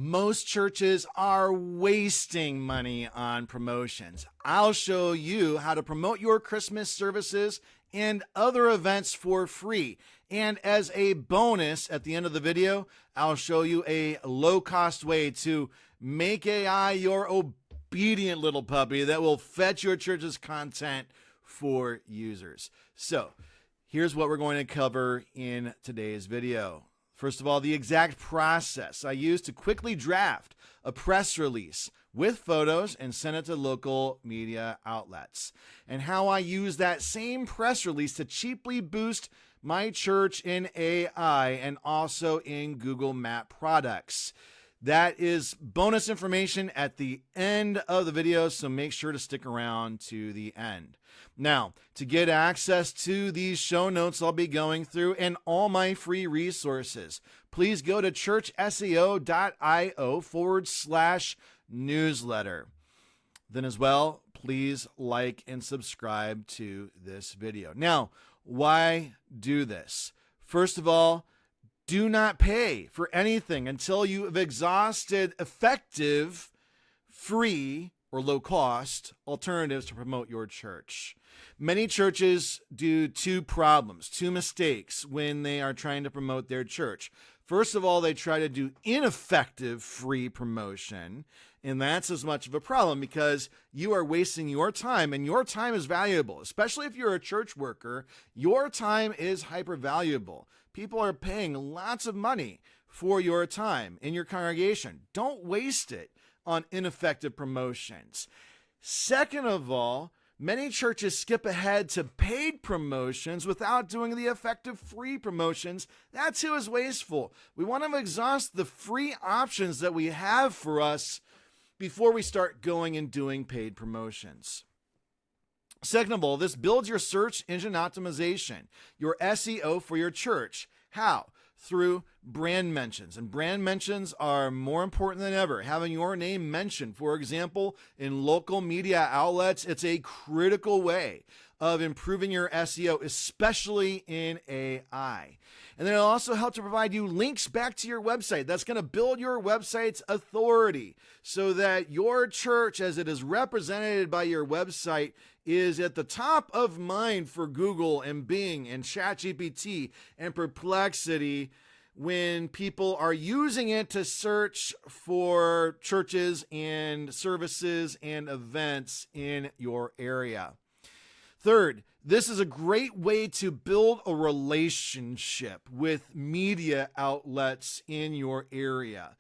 Most churches are wasting money on promotions. I'll show you how to promote your Christmas services and other events for free. And as a bonus at the end of the video, I'll show you a low-cost way to make AI your obedient little puppy that will fetch your church's content for users. So here's what we're going to cover in today's video. First of all, the exact process I use to quickly draft a press release with photos and send it to local media outlets, and how I use that same press release to cheaply boost my church in AI and also in Google Map products. That is bonus information at the end of the video, so make sure to stick around to the end. Now, to get access to these show notes I'll be going through and all my free resources, please go to churchseo.io/newsletter. Then as well, please like and subscribe to this video. Now, why do this? First of all, do not pay for anything until you have exhausted effective, free, or low-cost alternatives to promote your church. Many churches do two mistakes when they are trying to promote their church. First of all, they try to do ineffective free promotion, and that's as much of a problem because you are wasting your time, and your time is valuable. Especially if you're a church worker, your time is hyper valuable. People are paying lots of money for your time in your congregation. Don't waste it on ineffective promotions. Second of all, many churches skip ahead to paid promotions without doing the effective free promotions. That too is wasteful. We want to exhaust the free options that we have for us before we start going and doing paid promotions. Second of all, this builds your search engine optimization, your SEO for your church. How? Through brand mentions. And brand mentions are more important than ever. Having your name mentioned, for example, in local media outlets, it's a critical way of improving your SEO, especially in AI. And then it'll also help to provide you links back to your website. That's going to build your website's authority so that your church, as it is represented by your website, is at the top of mind for Google and Bing and ChatGPT and Perplexity when people are using it to search for churches and services and events in your area. Third, this is a great way to build a relationship with media outlets in your area.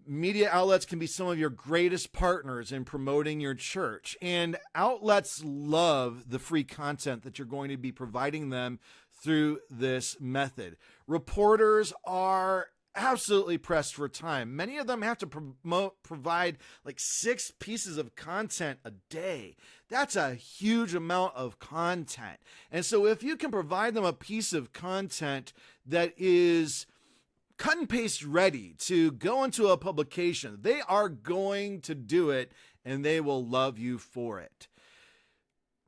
Media outlets can be some of your greatest partners in promoting your church, and outlets love the free content that you're going to be providing them through this method. Reporters are absolutely pressed for time. Many of them have to provide like 6 pieces of content a day. That's a huge amount of content. And so if you can provide them a piece of content that is cut and paste ready to go into a publication, they are going to do it and they will love you for it.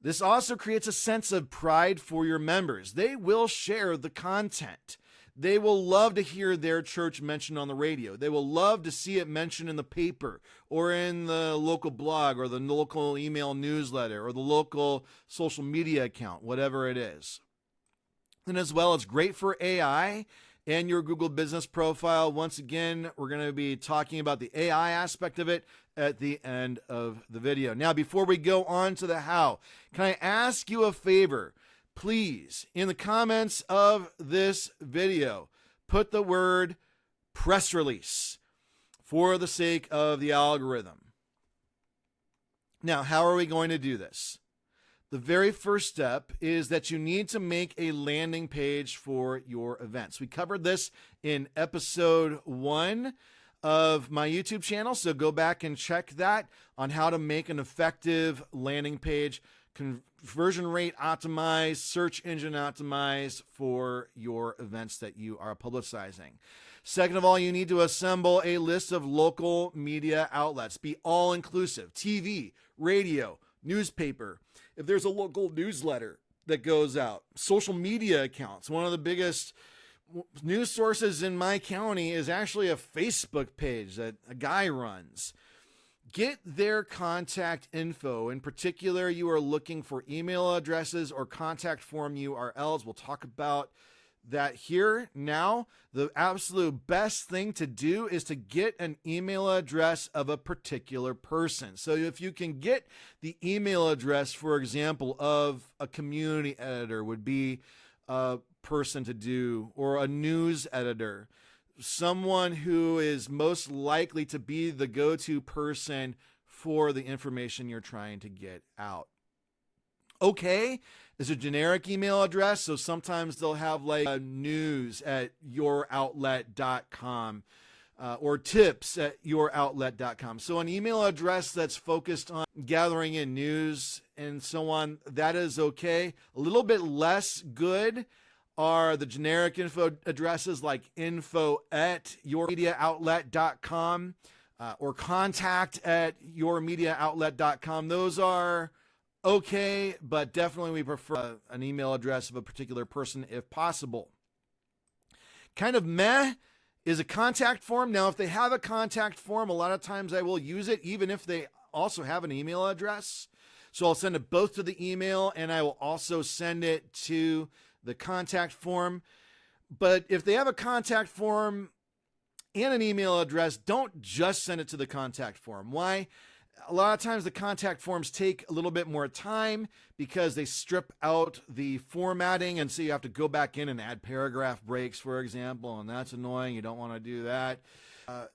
This also creates a sense of pride for your members. They will share the content. They will love to hear their church mentioned on the radio. They will love to see it mentioned in the paper or in the local blog or the local email newsletter or the local social media account, whatever it is. And as well, it's great for AI and your Google business profile. Once again, we're going to be talking about the AI aspect of it at the end of the video. Now, before we go on to the how, can I ask you a favor? Please, in the comments of this video, put the word press release for the sake of the algorithm. Now, how are we going to do this? The very first step is that you need to make a landing page for your events. We covered this in episode 1 of my YouTube channel, so go back and check that on how to make an effective landing page, conversion rate optimized, search engine optimized for your events that you are publicizing. Second of all, you need to assemble a list of local media outlets. Be all inclusive: TV, radio, newspaper. If there's a local newsletter that goes out, social media accounts. One of the biggest news sources in my county is actually a Facebook page that a guy runs. Get their contact info. In particular, you are looking for email addresses or contact form URLs. We'll talk about that here now. The absolute best thing to do is to get an email address of a particular person. So if you can get the email address, for example, of a community editor would be a person to do, or a news editor, someone who is most likely to be the go-to person for the information you're trying to get out. Okay is a generic email address, so sometimes they'll have like news at youroutlet.com or tips at youroutlet.com. So an email address that's focused on gathering in news and so on, that is okay. A little bit less good are the generic info addresses like info@yourmediaoutlet.com or contact@yourmediaoutlet.com. Those are okay, but definitely we prefer an email address of a particular person if possible. Kind of meh is a contact form. Now, if they have a contact form, a lot of times I will use it even if they also have an email address. So I'll send it both to the email and I will also send it to the contact form. But if they have a contact form and an email address, don't just send it to the contact form. Why? A lot of times the contact forms take a little bit more time because they strip out the formatting, and so you have to go back in and add paragraph breaks, for example, and that's annoying. You don't want to do that.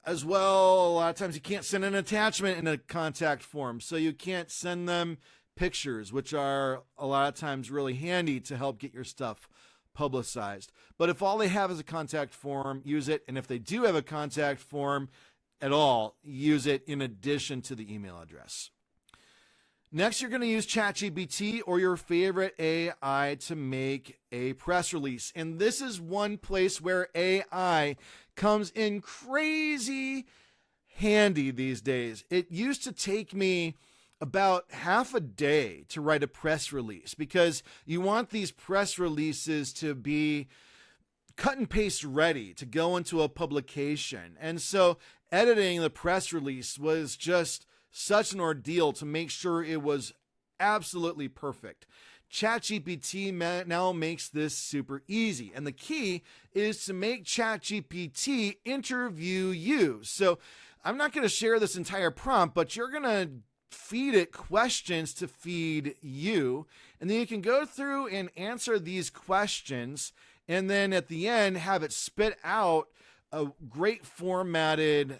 As well, a lot of times you can't send an attachment in a contact form, so you can't send them pictures, which are a lot of times really handy to help get your stuff publicized. But if all they have is a contact form, use it. And if they do have a contact form at all, use it in addition to the email address. Next, you're going to use ChatGPT or your favorite AI to make a press release. And this is one place where AI comes in crazy handy these days. It used to take me about half a day to write a press release because you want these press releases to be cut and paste ready to go into a publication. And so editing the press release was just such an ordeal to make sure it was absolutely perfect. ChatGPT now makes this super easy. And the key is to make ChatGPT interview you. So I'm not going to share this entire prompt, but you're going to feed it questions to feed you. And then you can go through and answer these questions. And then at the end, have it spit out a great formatted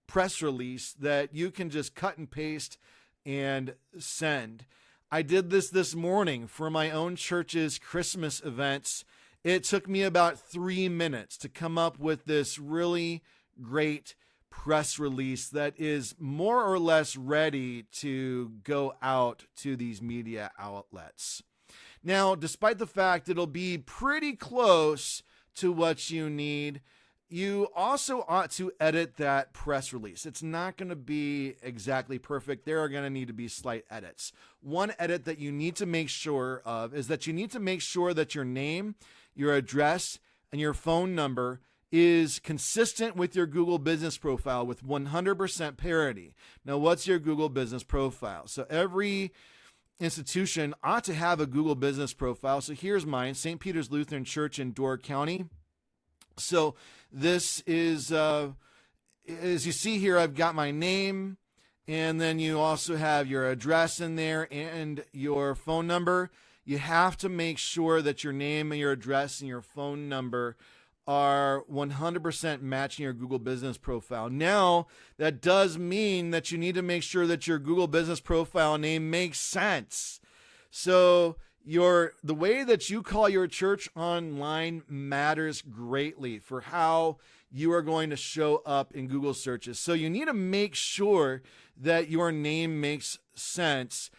press release that you can just cut and paste and send. I did this morning for my own church's Christmas events. It took me about 3 minutes to come up with this really great press release that is more or less ready to go out to these media outlets. Now, despite the fact it'll be pretty close to what you need, you also ought to edit that press release. It's not going to be exactly perfect. There are going to need to be slight edits. One edit that you need to make sure of is that you need to make sure that your name, your address, and your phone number is consistent with your Google Business Profile with 100% parity. Now, what's your Google Business Profile? So every institution ought to have a Google Business Profile. So here's mine, St. Peter's Lutheran Church in Door County. So this is, as you see here, I've got my name, and then you also have your address in there and your phone number. You have to make sure that your name and your address and your phone number are 100% matching your Google Business Profile. Now, that does mean that you need to make sure that your Google Business Profile name makes sense. So the way that you call your church online matters greatly for how you are going to show up in Google searches. So you need to make sure that your name makes sense.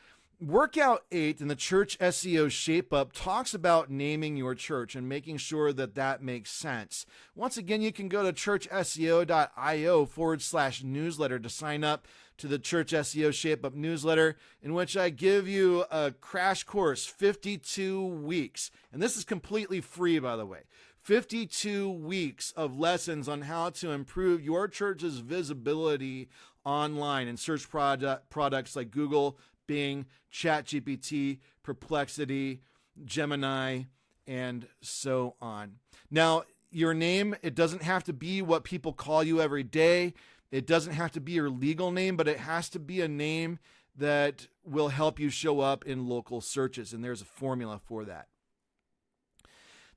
Workout 8 in the Church SEO Shape Up talks about naming your church and making sure that that makes sense. Once again, you can go to churchseo.io/newsletter to sign up to the Church SEO Shape Up newsletter, in which I give you a crash course, 52 weeks. And this is completely free, by the way. 52 weeks of lessons on how to improve your church's visibility online and search products like Google, Bing, ChatGPT, Perplexity, Gemini, and so on. Now, your name, it doesn't have to be what people call you every day. It doesn't have to be your legal name, but it has to be a name that will help you show up in local searches, and there's a formula for that.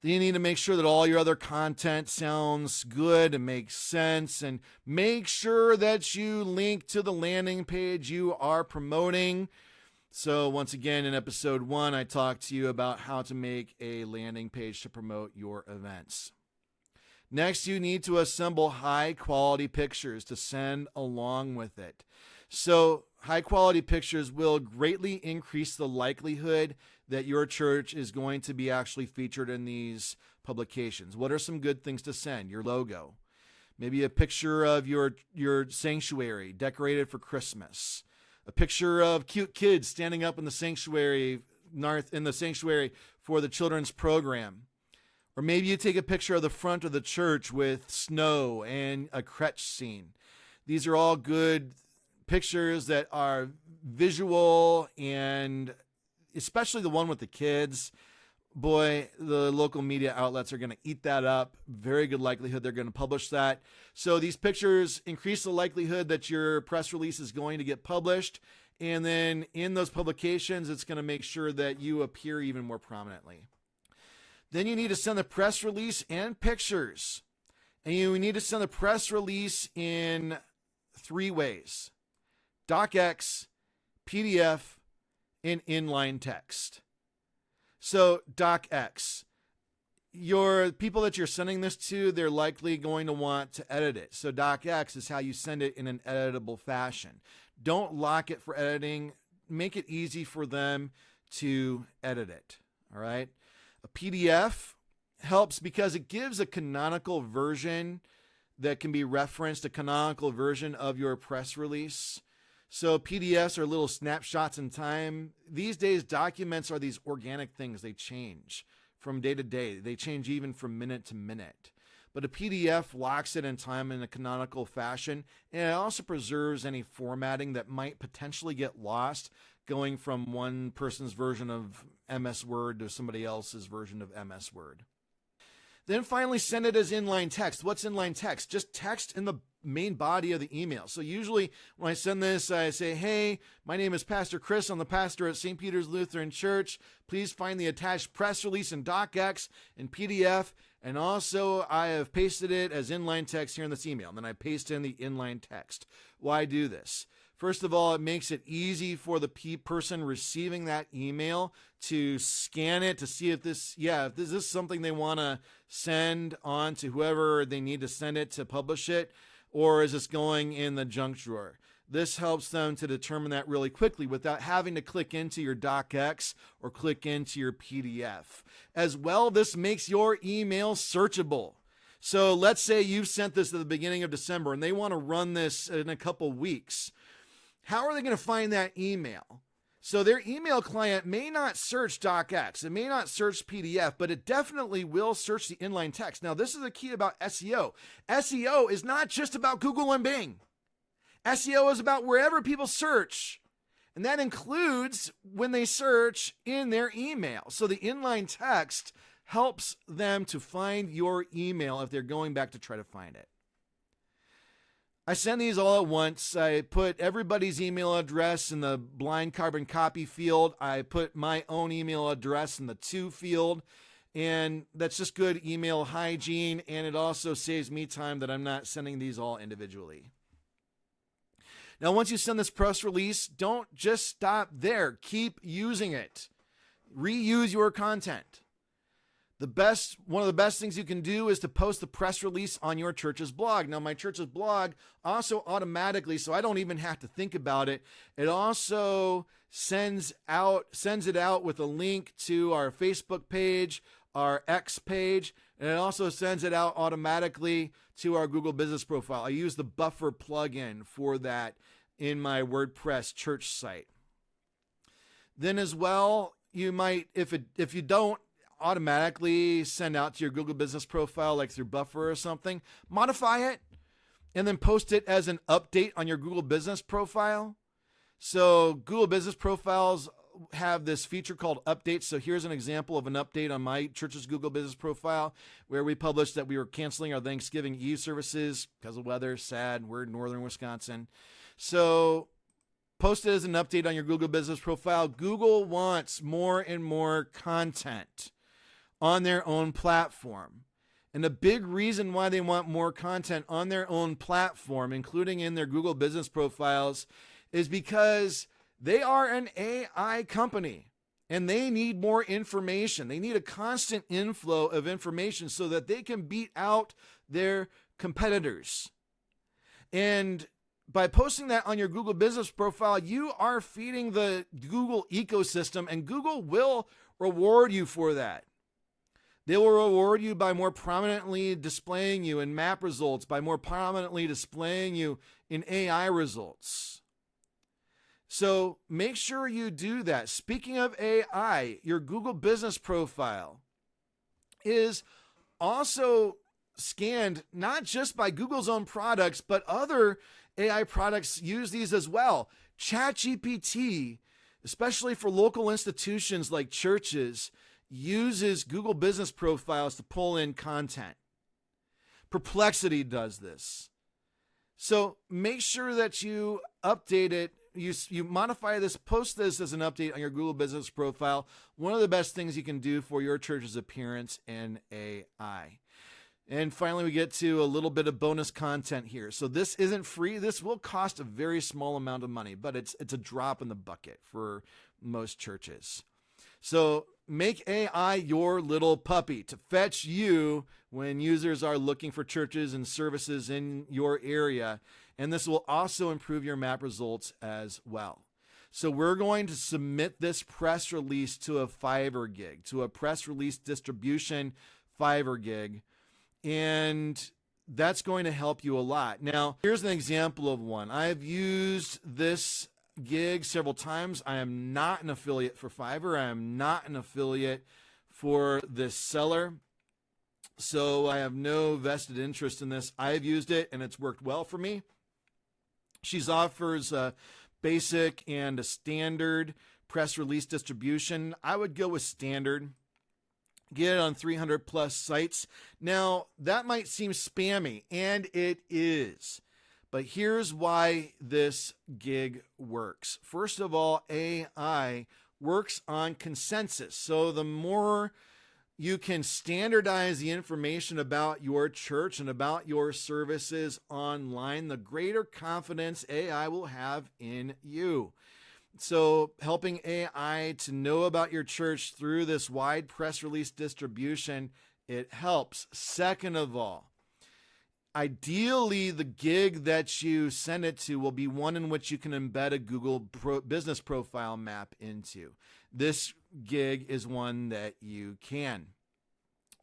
Then you need to make sure that all your other content sounds good and makes sense, and make sure that you link to the landing page you are promoting. So once again, in episode 1, I talked to you about how to make a landing page to promote your events. Next, you need to assemble high-quality pictures to send along with it. So high-quality pictures will greatly increase the likelihood that your church is going to be actually featured in these publications. What are some good things to send? Your logo. Maybe a picture of your sanctuary decorated for Christmas. A picture of cute kids standing up in the sanctuary for the children's program. Or maybe you take a picture of the front of the church with snow and a crutch scene. These are all good pictures that are visual, and especially the one with the kids. Boy, the local media outlets are going to eat that up. Very good likelihood they're going to publish that. So these pictures increase the likelihood that your press release is going to get published. And then in those publications, it's going to make sure that you appear even more prominently. Then you need to send the press release and pictures. And you need to send the press release in 3 ways: docx, PDF, and inline text. So docx, your people that you're sending this to, they're likely going to want to edit it. So docx is how you send it in an editable fashion. Don't lock it for editing. Make it easy for them to edit it. All right. A PDF helps because it gives a canonical version that can be referenced, a canonical version of your press release. So PDFs are little snapshots in time. These days, documents are these organic things. They change from day to day. They change even from minute to minute. But a PDF locks it in time in a canonical fashion, and it also preserves any formatting that might potentially get lost going from one person's version of MS Word to somebody else's version of MS Word. Then finally, send it as inline text. What's inline text? Just text in the main body of the email. So usually when I send this, I say, hey, my name is Pastor Chris. I'm the pastor at St. Peter's Lutheran Church. Please find the attached press release in docx and PDF. And also I have pasted it as inline text here in this email. And then I paste in the inline text. Why do this? First of all, it makes it easy for the person receiving that email to scan it to see if this is something they want to send on to whoever they need to send it to publish it, or is this going in the junk drawer? This helps them to determine that really quickly without having to click into your docx or click into your PDF. As well, this makes your email searchable. So let's say you've sent this at the beginning of December and they want to run this in a couple weeks. How are they going to find that email? So their email client may not search docx, it may not search PDF, but it definitely will search the inline text. Now, this is the key about SEO. SEO is not just about Google and Bing. SEO is about wherever people search, and that includes when they search in their email. So the inline text helps them to find your email if they're going back to try to find it. I send these all at once. I put everybody's email address in the blind carbon copy field. I put my own email address in the to field. And that's just good email hygiene. And it also saves me time that I'm not sending these all individually. Now, once you send this press release, don't just stop there. Keep using it. Reuse your content. One of the best things you can do is to post the press release on your church's blog. Now, my church's blog also automatically, so I don't even have to think about it. It also sends it out with a link to our Facebook page, our X page, and it also sends it out automatically to our Google Business Profile. I use the Buffer plugin for that in my WordPress church site. Then as well, you might, if you don't automatically send out to your Google Business Profile like through Buffer or something. Modify it and then post it as an update on your Google Business Profile. So Google Business Profiles have this feature called updates. So here's an example of an update on my church's Google Business Profile where we published that we were canceling our Thanksgiving Eve services because of weather. Sad. We're in northern Wisconsin. So post it as an update on your Google Business Profile. Google wants more and more content on their own platform. And a big reason why they want more content on their own platform, including in their Google Business Profiles, is because they are an AI company and they need more information. They need a constant inflow of information so that they can beat out their competitors. And by posting that on your Google Business Profile, you are feeding the Google ecosystem, and Google will reward you for that. They will reward you by more prominently displaying you in map results, by more prominently displaying you in AI results. So make sure you do that. Speaking of AI, your Google Business Profile is also scanned not just by Google's own products, but other AI products use these as well. ChatGPT, especially for local institutions like churches, uses Google Business Profiles to pull in content. Perplexity does this. So make sure that you update it. You modify this, post this as an update on your Google Business Profile. One of the best things you can do for your church's appearance in AI. And finally, we get to a little bit of bonus content here. So this isn't free. This will cost a very small amount of money, but it's a drop in the bucket for most churches. So make AI your little puppy to fetch you when users are looking for churches and services in your area. And this will also improve your map results as well. So we're going to submit this press release to a Fiverr gig, to a press release distribution Fiverr gig. And that's going to help you a lot. Now, here's an example of one. I've used this gig several times. I am not an affiliate for Fiverr. I am not an affiliate for this seller. So I have no vested interest in this. I've used it and it's worked well for me. She offers a basic and a standard press release distribution. I would go with standard. Get it on 300 plus sites. Now, that might seem spammy, and it is. But here's why this gig works. First of all, AI works on consensus. So the more you can standardize the information about your church and about your services online, the greater confidence AI will have in you. So helping AI to know about your church through this wide press release distribution, it helps. Second of all, ideally, the gig that you send it to will be one in which you can embed a Google Business Profile map into. This gig is one that you can.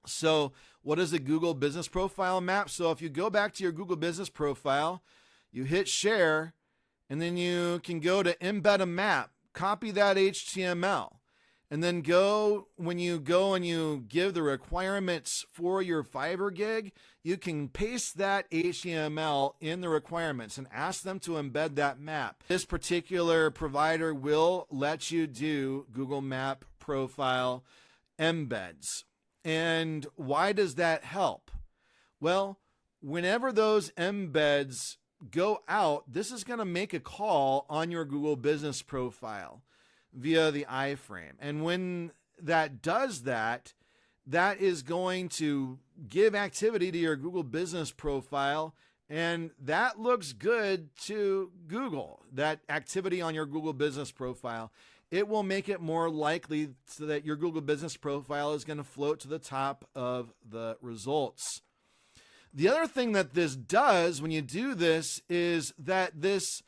So what is a Google Business Profile map? So if you go back to your Google Business Profile, you hit share, and then you can go to embed a map, copy that HTML, and then when you go and you give the requirements for your Fiverr gig, you can paste that HTML in the requirements and ask them to embed that map. This particular provider will let you do Google Map Profile embeds. And why does that help? Well, whenever those embeds go out, this is going to make a call on your Google Business Profile via the iframe. And when that does that, that is going to give activity to your Google Business Profile, and that looks good to Google, that activity on your Google Business Profile. It will make it more likely so that your Google Business Profile is going to float to the top of the results. The other thing that this does when you do this is that this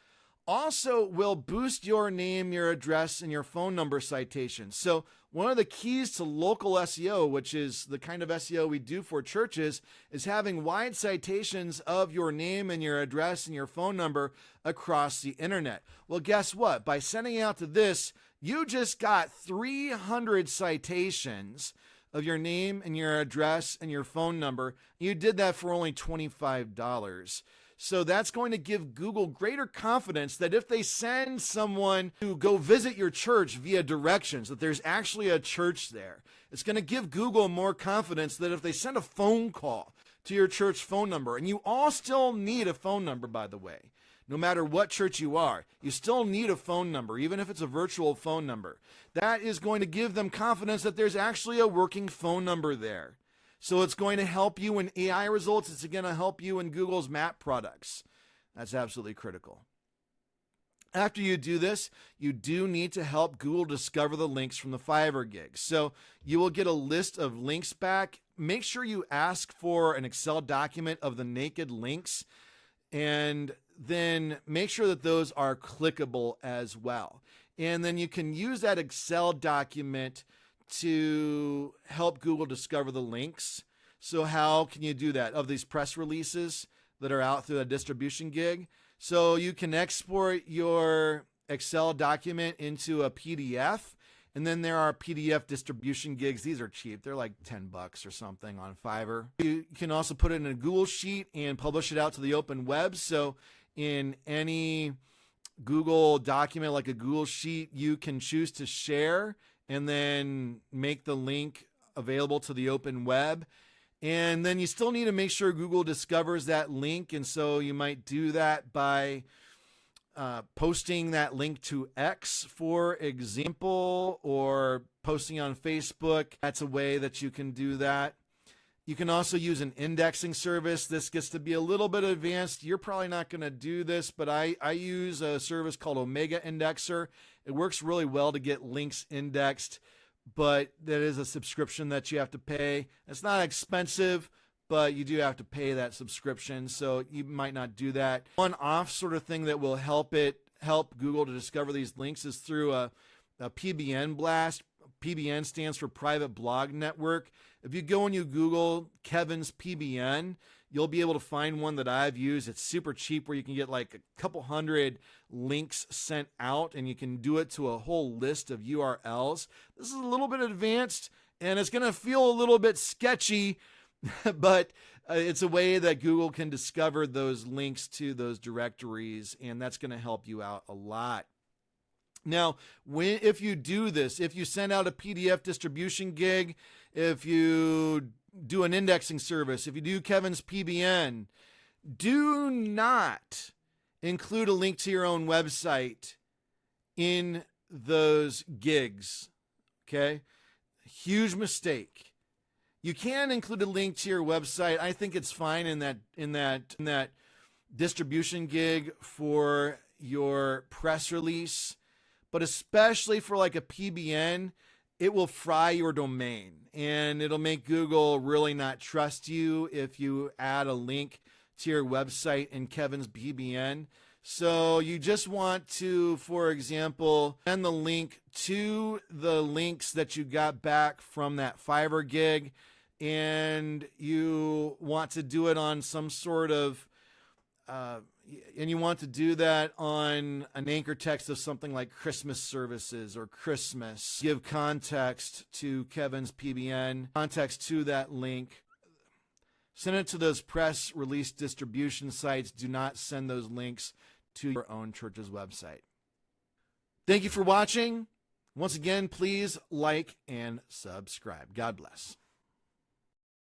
also will boost your name, your address, and your phone number citations. So one of the keys to local SEO, which is the kind of SEO we do for churches, is having wide citations of your name and your address and your phone number across the internet. Well, guess what? By sending out to this, you just got 300 citations of your name and your address and your phone number. You did that for only $25. So that's going to give Google greater confidence that if they send someone to go visit your church via directions, that there's actually a church there. It's going to give Google more confidence that if they send a phone call to your church phone number, and you all still need a phone number, by the way, no matter what church you are, you still need a phone number, even if it's a virtual phone number. That is going to give them confidence that there's actually a working phone number there. So it's going to help you in AI results. It's going to help you in Google's map products. That's absolutely critical. After you do this, you do need to help Google discover the links from the Fiverr gigs. So you will get a list of links back. Make sure you ask for an Excel document of the naked links, and then make sure that those are clickable as well. And then you can use that Excel document to help Google discover the links. So how can you do that? Of these press releases that are out through a distribution gig. So you can export your Excel document into a PDF, and then there are PDF distribution gigs. These are cheap. They're like $10 or something on Fiverr. You can also put it in a Google Sheet and publish it out to the open web. So in any Google document like a Google Sheet, you can choose to share and then make the link available to the open web. And then you still need to make sure Google discovers that link. And so you might do that by posting that link to X, for example, or posting on Facebook. That's a way that you can do that. You can also use an indexing service. This gets to be a little bit advanced. You're probably not going to do this, but I use a service called Omega Indexer. It works really well to get links indexed, but that is a subscription that you have to pay. It's not expensive, but you do have to pay that subscription, so you might not do that. One-off sort of thing that will help Google to discover these links is through a PBN blast. PBN stands for Private Blog Network. If you go and you Google Kevin's PBN, you'll be able to find one that I've used. It's super cheap, where you can get like a couple hundred links sent out, and you can do it to a whole list of URLs. This is a little bit advanced, and it's going to feel a little bit sketchy, but it's a way that Google can discover those links to those directories, and that's going to help you out a lot. Now, if you do this, if you send out a PDF distribution gig, if you do an indexing service, if you do Kevin's PBN, do not include a link to your own website in those gigs. Okay? Huge mistake. You can include a link to your website. I think it's fine in that distribution gig for your press release. But especially for like a PBN, it will fry your domain, and it'll make Google really not trust you if you add a link to your website in Kevin's PBN. So you just want to, for example, send the link to the links that you got back from that Fiverr gig, and you want to do it on some sort of and you want to do that on an anchor text of something like Christmas services or Christmas. Give context to Kevin's PBN, context to that link. Send it to those press release distribution sites. Do not send those links to your own church's website. Thank you for watching. Once again, please like and subscribe. God bless.